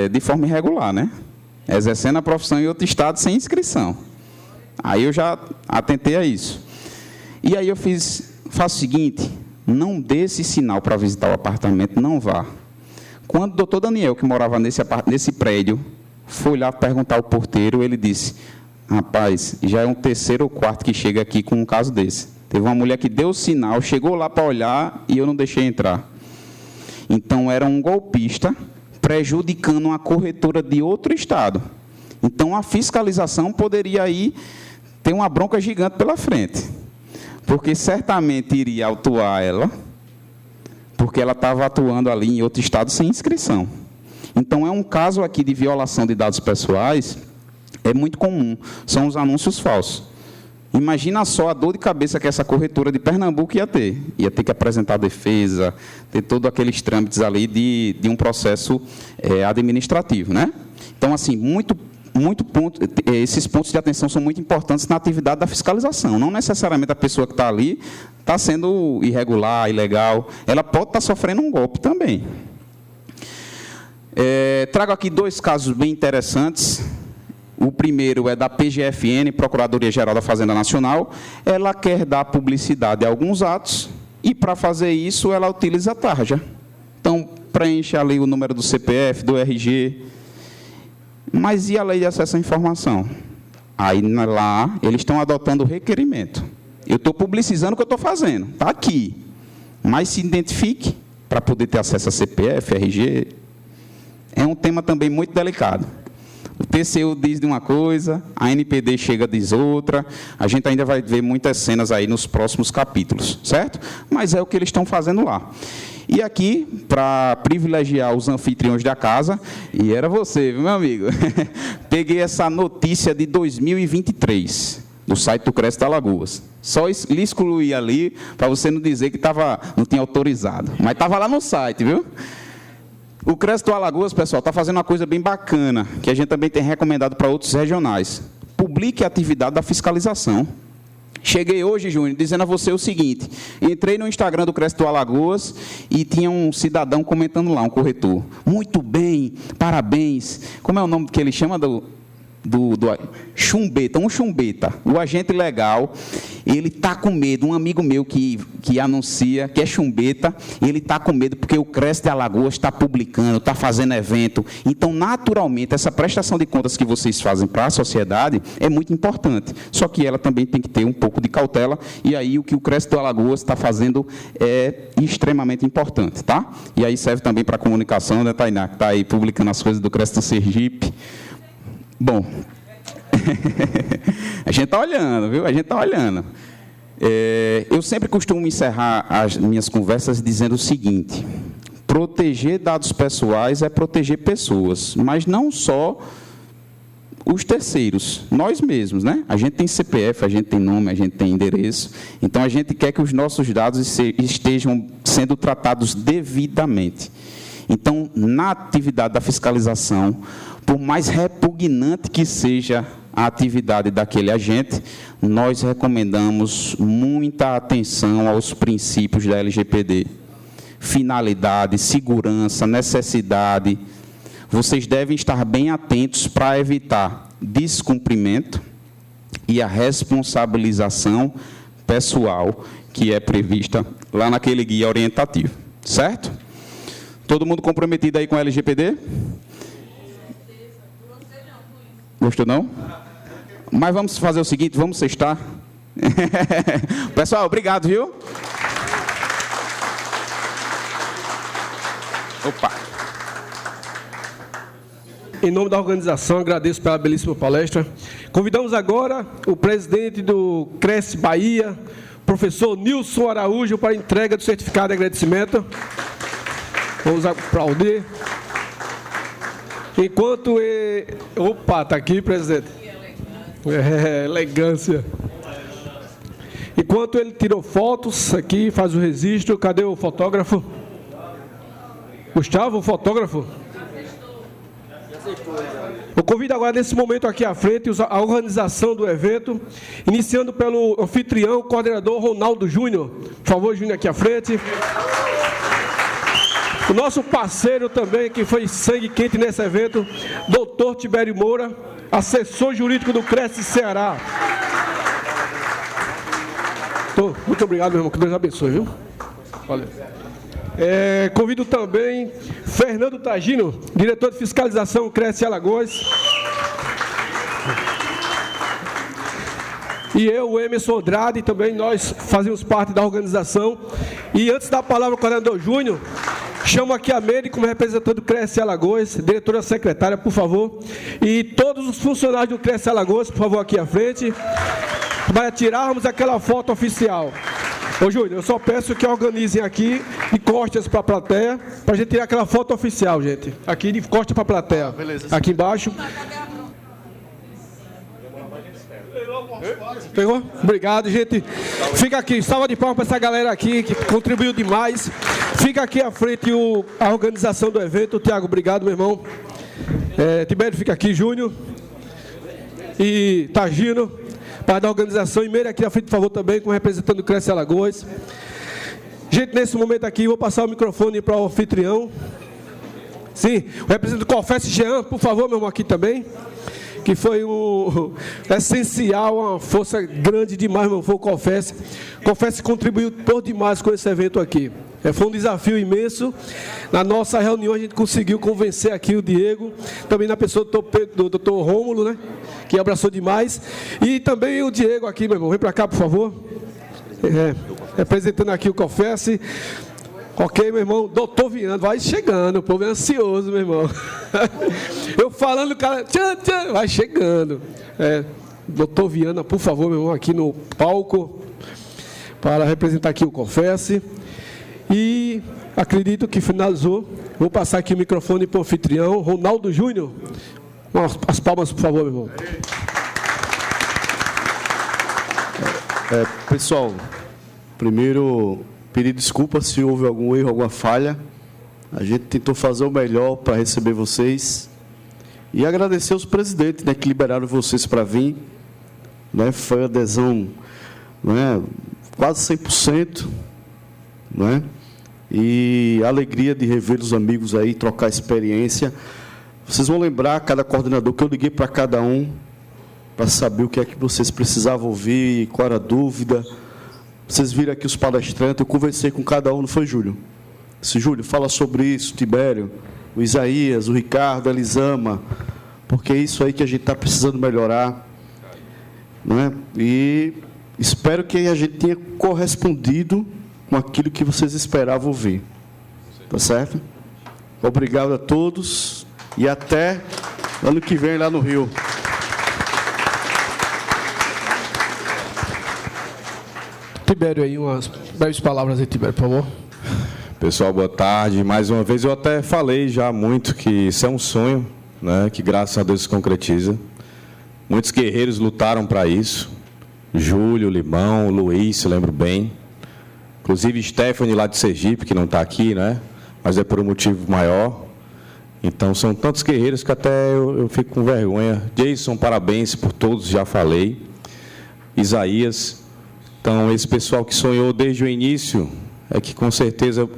de forma irregular, né? Exercendo a profissão em outro estado sem inscrição. Aí eu já atentei a isso. E aí eu faço o seguinte, não dê esse sinal para visitar o apartamento, não vá. Quando o doutor Daniel, que morava nesse prédio, foi lá perguntar ao porteiro, ele disse, rapaz, já é um 3º ou 4º que chega aqui com um caso desse. Teve uma mulher que deu o sinal, chegou lá para olhar e eu não deixei entrar. Então, era um golpista prejudicando uma corretora de outro estado. Então, a fiscalização poderia aí ter uma bronca gigante pela frente. Porque certamente iria autuar ela, porque ela estava atuando ali em outro estado sem inscrição. Então, é um caso aqui de violação de dados pessoais, é muito comum, são os anúncios falsos. Imagina só a dor de cabeça que essa corretora de Pernambuco ia ter. Ia ter que apresentar defesa, ter todos aqueles trâmites ali de um processo administrativo, né? Então, assim, muito esses pontos de atenção são muito importantes na atividade da fiscalização. Não necessariamente a pessoa que está ali está sendo irregular, ilegal. Ela pode estar sofrendo um golpe também. Trago aqui 2 casos bem interessantes. O primeiro é da PGFN, Procuradoria-Geral da Fazenda Nacional. Ela quer dar publicidade a alguns atos e, para fazer isso, ela utiliza a tarja. Então, preenche ali o número do CPF, do RG. Mas e a lei de acesso à informação? Aí, lá, eles estão adotando o requerimento. Eu estou publicizando o que eu estou fazendo. Está aqui. Mas se identifique para poder ter acesso a CPF, RG. É um tema também muito delicado. O TCU diz de uma coisa, a NPD chega e diz outra. A gente ainda vai ver muitas cenas aí nos próximos capítulos, certo? Mas é o que eles estão fazendo lá. E aqui, para privilegiar os anfitriões da casa, e era você, viu, meu amigo? Peguei essa notícia de 2023, do site do CRES de Alagoas. Só lhe excluí ali, para você não dizer que não tinha autorizado. Mas estava lá no site, viu? O CRES do Alagoas, pessoal, está fazendo uma coisa bem bacana, que a gente também tem recomendado para outros regionais. Publique a atividade da fiscalização. Cheguei hoje, Júnior, dizendo a você o seguinte: entrei no Instagram do CRES do Alagoas e tinha um cidadão comentando lá, um corretor. Muito bem, parabéns. Como é o nome que ele chama do chumbeta, um chumbeta, o agente legal, ele está com medo. Um amigo meu que anuncia, que é chumbeta, ele está com medo porque o CRES de Alagoas está publicando, está fazendo evento. Então, naturalmente, essa prestação de contas que vocês fazem para a sociedade é muito importante, só que ela também tem que ter um pouco de cautela, e aí o que o CRES de Alagoas está fazendo é extremamente importante, tá? E aí serve também para a comunicação, né, Tainá, que está aí publicando as coisas do CRES do Sergipe. Bom, a gente está olhando, viu? A gente está olhando. Eu sempre costumo encerrar as minhas conversas dizendo o seguinte: proteger dados pessoais é proteger pessoas, mas não só os terceiros, nós mesmos, né? A gente tem CPF, a gente tem nome, a gente tem endereço, então a gente quer que os nossos dados estejam sendo tratados devidamente. Então, na atividade da fiscalização, por mais repugnante que seja a atividade daquele agente, nós recomendamos muita atenção aos princípios da LGPD. Finalidade, segurança, necessidade. Vocês devem estar bem atentos para evitar descumprimento e a responsabilização pessoal que é prevista lá naquele guia orientativo. Certo? Todo mundo comprometido aí com a LGPD? Gostou não? Mas vamos fazer o seguinte, vamos sextar. Pessoal, obrigado, viu? Opa!
Em nome da organização, agradeço pela belíssima palestra. Convidamos agora o presidente do CRES Bahia, professor Nilson Araújo, para a entrega do certificado de agradecimento. Vamos aplaudir. Enquanto Opa, está aqui, presidente. Elegância. Enquanto ele tirou fotos aqui, faz o registro. Cadê o fotógrafo? Gustavo, o fotógrafo? Eu convido agora, nesse momento aqui à frente, a organização do evento, iniciando pelo anfitrião, coordenador Ronaldo Júnior. Por favor, Júnior, aqui à frente. O nosso parceiro também, que foi sangue quente nesse evento, doutor Tibério Moura, assessor jurídico do CRES Ceará. Muito obrigado, meu irmão, que Deus abençoe, viu? Valeu. Convido também Fernando Tagino, diretor de fiscalização CRES Alagoas. E eu, o Emerson Andrade, também nós fazemos parte da organização. E antes da palavra ao coordenador Júnior, chamo aqui a Meire como representante do CRES Alagoas, diretora secretária, por favor. E todos os funcionários do CRES Alagoas, por favor, aqui à frente, para tirarmos aquela foto oficial. Ô, Júnior, eu só peço que organizem aqui de costas para a plateia, para a gente tirar aquela foto oficial, gente. Aqui de costas para a plateia. Beleza. Aqui embaixo. Pegou? Obrigado, gente. Fica aqui, salva de palmas para essa galera aqui que contribuiu demais. Fica aqui à frente a organização do evento. Tiago, obrigado, meu irmão. Tibério, fica aqui, Júnior. e Tagino, para da organização, e Meire aqui à frente, por favor, também, com representante do Cresce Alagoas. Gente, nesse momento aqui, vou passar o microfone para o anfitrião. Sim, o representante do Confesse, Jean, por favor, meu irmão, aqui também. Que foi essencial, uma força grande demais, meu irmão, foi o Confesse. Confesse contribuiu por demais com esse evento aqui. Foi um desafio imenso. Na nossa reunião, a gente conseguiu convencer aqui o Diego, também na pessoa do doutor Rômulo, né, que abraçou demais. E também o Diego aqui, meu irmão, vem para cá, por favor. Representando aqui o Confesse. Ok, meu irmão, doutor Viana, vai chegando, o povo é ansioso, meu irmão. Eu falando, o cara, tchan, vai chegando. Doutor Viana, por favor, meu irmão, aqui no palco, para representar aqui o Confesse. E acredito que finalizou. Vou passar aqui o microfone para o anfitrião, Ronaldo Júnior. As palmas, por favor, meu irmão.
Pessoal, primeiro, pedir desculpa se houve algum erro, alguma falha. A gente tentou fazer o melhor para receber vocês. E agradecer aos presidentes, né, que liberaram vocês para vir. Né, foi adesão, né, quase 100%. Né, e a alegria de rever os amigos aí, trocar experiência. Vocês vão lembrar, cada coordenador, que eu liguei para cada um, para saber o que é que vocês precisavam ouvir, qual era a dúvida. Vocês viram aqui os palestrantes, eu conversei com cada um, não foi, Júlio? Disse, Júlio, fala sobre isso, Tibério, o Isaías, o Ricardo, a Elisama, porque é isso aí que a gente está precisando melhorar. Né? E espero que a gente tenha correspondido com aquilo que vocês esperavam ouvir. Tá certo? Obrigado a todos e até ano que vem lá no Rio.
Tibério aí, umas breves palavras aí, Tibério, por favor.
Pessoal, boa tarde. Mais uma vez, eu até falei já muito que isso é um sonho, né, que graças a Deus se concretiza. Muitos guerreiros lutaram para isso. Júlio, Limão, Luiz, se lembro bem. Inclusive Stephanie lá de Sergipe, que não está aqui, né, mas é por um motivo maior. Então, são tantos guerreiros que até eu fico com vergonha. Jason, parabéns por todos, já falei. Isaías. Então, esse pessoal que sonhou desde o início, é que com certeza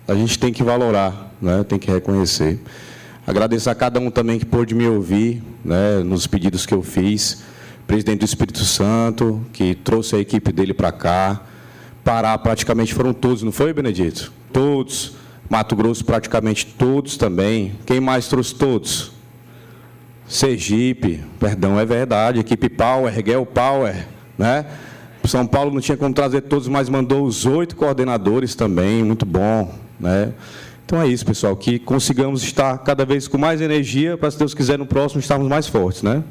a gente tem que valorar, né? Tem que reconhecer. Agradeço a cada um também que pôde me ouvir, né, nos pedidos que eu fiz. Presidente do Espírito Santo, que trouxe a equipe dele para cá. Pará, praticamente foram todos, não foi, Benedito? Todos. Mato Grosso, praticamente todos também. Quem mais trouxe todos? Sergipe, perdão, é verdade. Equipe Power, Reguel Power, né? São Paulo não tinha como trazer todos, mas mandou os 8 coordenadores também, muito bom, né? Então é isso, pessoal, que consigamos estar cada vez com mais energia, para, se Deus quiser, no próximo estarmos mais fortes, né?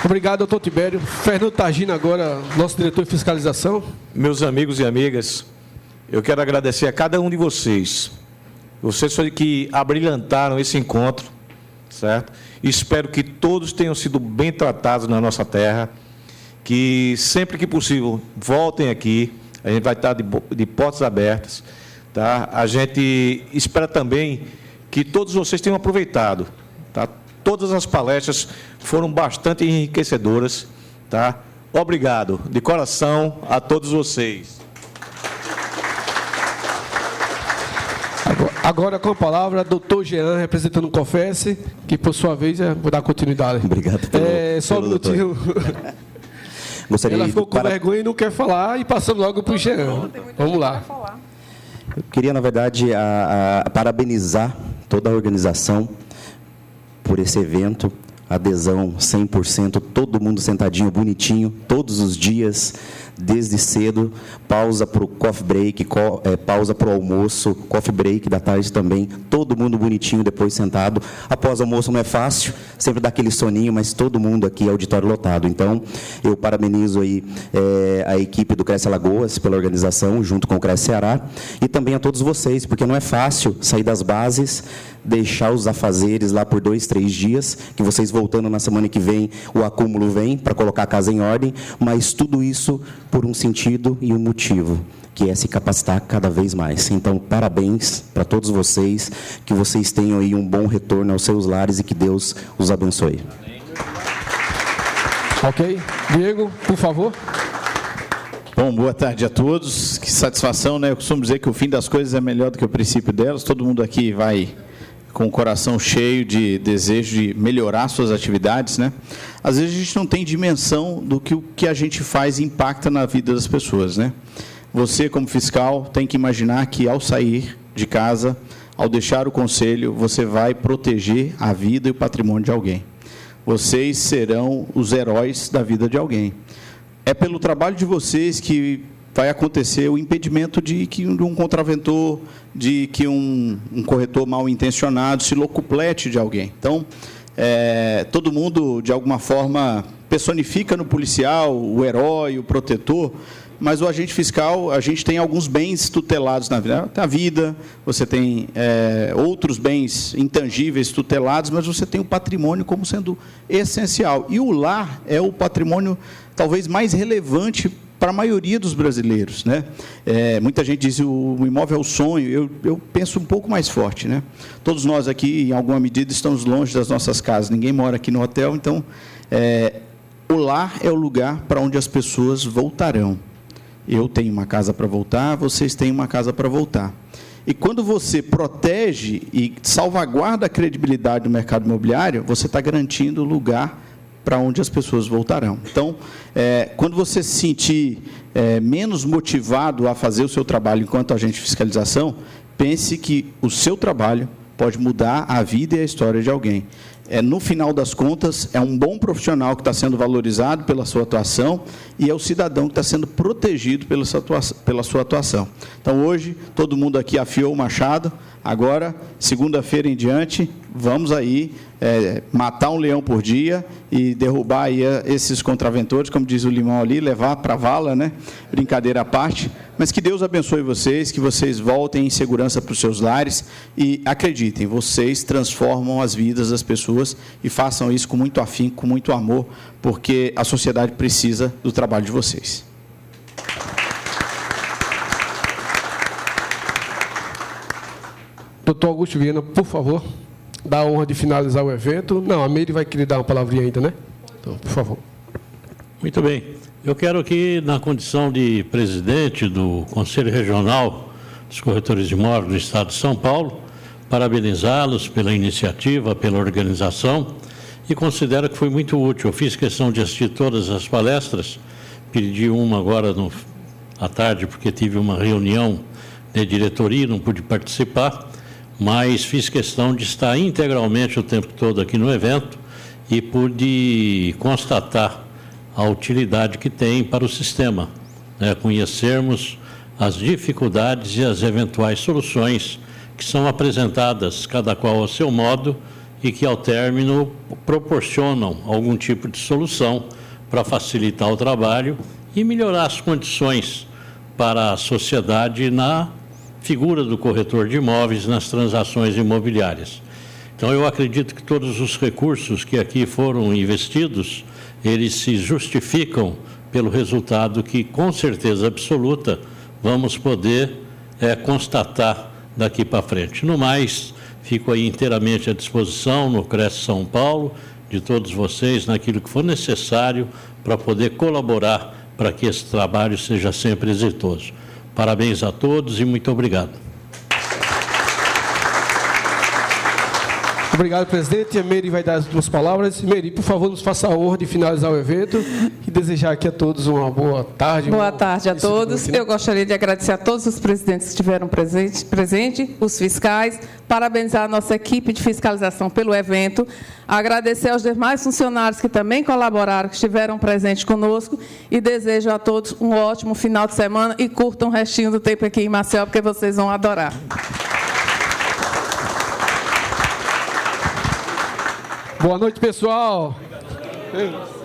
Obrigado, doutor Tibério. Fernando Tagino agora, nosso diretor de fiscalização.
Meus amigos e amigas, eu quero agradecer a cada um de vocês. Vocês foram que abrilhantaram esse encontro, certo? Espero que todos tenham sido bem tratados na nossa terra, que sempre que possível voltem aqui, a gente vai estar de portas abertas, tá? A gente espera também que todos vocês tenham aproveitado, tá? Todas as palestras foram bastante enriquecedoras, tá? Obrigado, de coração, a todos vocês.
Agora com a palavra, doutor Jean, representando o Confesse, que por sua vez vou dar continuidade.
Obrigado
só um minutinho. Ela ficou com vergonha e não quer falar, e passamos logo para o Jean. Vamos lá.
Eu queria, na verdade, parabenizar toda a organização por esse evento, adesão 100%, todo mundo sentadinho, bonitinho, todos os dias, desde cedo, pausa para o coffee break, pausa para o almoço, coffee break da tarde também, todo mundo bonitinho, depois sentado. Após o almoço não é fácil, sempre dá aquele soninho, mas todo mundo aqui, auditório lotado. Então, eu parabenizo aí a equipe do Cresce Alagoas pela organização, junto com o Cresce Ceará, e também a todos vocês, porque não é fácil sair das bases, deixar os afazeres lá por 2, 3 dias, que vocês voltando na semana que vem, o acúmulo vem para colocar a casa em ordem, mas tudo isso por um sentido e um motivo, que é se capacitar cada vez mais. Então, parabéns para todos vocês, que vocês tenham aí um bom retorno aos seus lares e que Deus os abençoe.
Ok? Diego, por favor.
Bom, boa tarde a todos. Que satisfação, né? Eu costumo dizer que o fim das coisas é melhor do que o princípio delas. Todo mundo aqui vai com o coração cheio de desejo de melhorar suas atividades, né? Às vezes a gente não tem dimensão do que o que a gente faz impacta na vida das pessoas, né? Você, como fiscal, tem que imaginar que ao sair de casa, ao deixar o conselho, você vai proteger a vida e o patrimônio de alguém. Vocês serão os heróis da vida de alguém. É pelo trabalho de vocês que vai acontecer o impedimento de que um contraventor, de que um corretor mal intencionado se locuplete de alguém. Então, todo mundo, de alguma forma, personifica no policial o herói, o protetor, mas o agente fiscal, a gente tem alguns bens tutelados na vida. A vida, você tem outros bens intangíveis tutelados, mas você tem o patrimônio como sendo essencial. E o lar é o patrimônio talvez mais relevante para a maioria dos brasileiros, né? Muita gente diz o imóvel é o sonho. Eu penso um pouco mais forte, né? Todos nós aqui, em alguma medida, estamos longe das nossas casas. Ninguém mora aqui no hotel, então o lar é o lugar para onde as pessoas voltarão. Eu tenho uma casa para voltar, vocês têm uma casa para voltar. E quando você protege e salvaguarda a credibilidade do mercado imobiliário, você está garantindo o lugar para onde as pessoas voltarão. Então, quando você se sentir menos motivado a fazer o seu trabalho enquanto agente de fiscalização, pense que o seu trabalho pode mudar a vida e a história de alguém. No final das contas, é um bom profissional que está sendo valorizado pela sua atuação e é o cidadão que está sendo protegido pela sua atuação. Então, hoje, todo mundo aqui afiou o machado. Agora, segunda-feira em diante, vamos aí matar um leão por dia e derrubar aí esses contraventores, como diz o Limão ali, levar para a vala, né? Brincadeira à parte. Mas que Deus abençoe vocês, que vocês voltem em segurança para os seus lares e acreditem, vocês transformam as vidas das pessoas e façam isso com muito afinco, com muito amor, porque a sociedade precisa do trabalho de vocês.
Doutor Augusto Viana, por favor, dá a honra de finalizar o evento. Não, a Meire vai querer dar uma palavrinha ainda, né? Então, por favor.
Muito bem. Eu quero aqui, na condição de presidente do Conselho Regional dos Corretores de Imóveis do Estado de São Paulo, parabenizá-los pela iniciativa, pela organização, e considero que foi muito útil. Eu fiz questão de assistir todas as palestras, perdi uma agora à tarde, porque tive uma reunião de diretoria, não pude participar, mas fiz questão de estar integralmente o tempo todo aqui no evento e pude constatar a utilidade que tem para o sistema, né? Conhecermos as dificuldades e as eventuais soluções que são apresentadas, cada qual ao seu modo, e que, ao término, proporcionam algum tipo de solução para facilitar o trabalho e melhorar as condições para a sociedade na figura do corretor de imóveis nas transações imobiliárias. Então, eu acredito que todos os recursos que aqui foram investidos, eles se justificam pelo resultado que, com certeza absoluta, vamos poder constatar daqui para frente. No mais, fico aí inteiramente à disposição no CRES São Paulo, de todos vocês, naquilo que for necessário para poder colaborar para que esse trabalho seja sempre exitoso. Parabéns a todos e muito obrigado.
Obrigado, presidente. A Meire vai dar as duas palavras. Meire, por favor, nos faça a honra de finalizar o evento e desejar aqui a todos uma boa tarde.
Boa tarde a todos. Eu gostaria de agradecer a todos os presidentes que estiveram presentes, os fiscais, parabenizar a nossa equipe de fiscalização pelo evento, agradecer aos demais funcionários que também colaboraram, que estiveram presentes conosco, e desejo a todos um ótimo final de semana e curtam o restinho do tempo aqui em Maceió, porque vocês vão adorar.
Boa noite, pessoal. Obrigado.